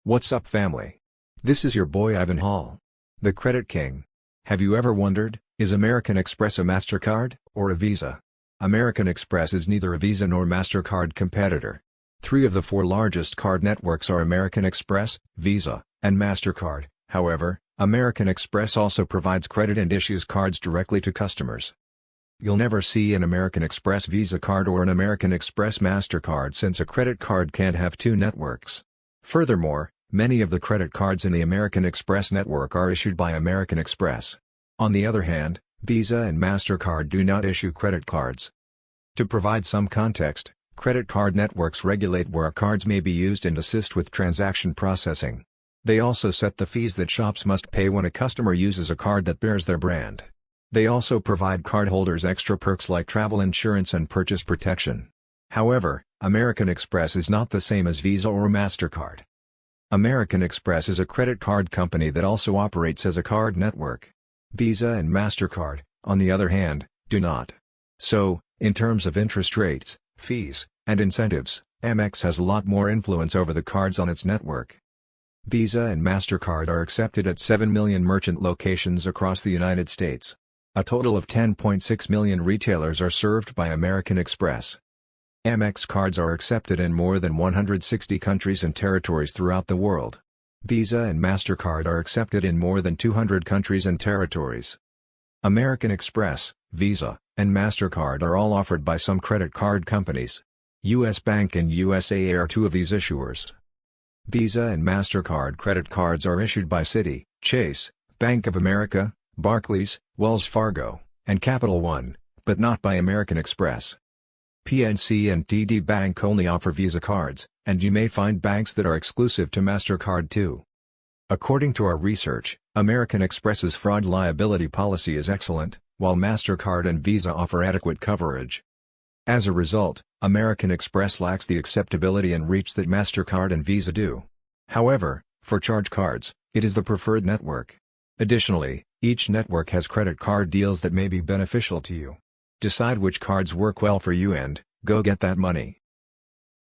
What's up, family? This is your boy Ivan Hall, the Credit King. Have you ever wondered, is American Express a Mastercard or a Visa? American Express is neither a Visa nor Mastercard competitor. 3 of the 4 largest card networks are American Express, Visa, and Mastercard. However, American Express also provides credit and issues cards directly to customers. You'll never see an American Express Visa card or an American Express Mastercard, since a credit card can't have 2 networks. Furthermore, many of the credit cards in the American Express network are issued by American Express. On the other hand, Visa and Mastercard do not issue credit cards. To provide some context, credit card networks regulate where cards may be used and assist with transaction processing. They also set the fees that shops must pay when a customer uses a card that bears their brand. They also provide cardholders extra perks like travel insurance and purchase protection. However, American Express is not the same as Visa or Mastercard. American Express is a credit card company that also operates as a card network. Visa and Mastercard, on the other hand, do not. So, in terms of interest rates, fees, and incentives, Amex has a lot more influence over the cards on its network. Visa and Mastercard are accepted at 7 million merchant locations across the United States. A total of 10.6 million retailers are served by American Express. Amex cards are accepted in more than 160 countries and territories throughout the world. Visa and Mastercard are accepted in more than 200 countries and territories. American Express, Visa, and Mastercard are all offered by some credit card companies. US Bank and USAA are 2 of these issuers. Visa and Mastercard credit cards are issued by Citi, Chase, Bank of America, Barclays, Wells Fargo, and Capital One, but not by American Express. PNC and TD Bank only offer Visa cards, and you may find banks that are exclusive to Mastercard too. According to our research, American Express's fraud liability policy is excellent, while Mastercard and Visa offer adequate coverage. As a result, American Express lacks the acceptability and reach that Mastercard and Visa do. However, for charge cards, it is the preferred network. Additionally, each network has credit card deals that may be beneficial to you. Decide which cards work well for you and go get that money.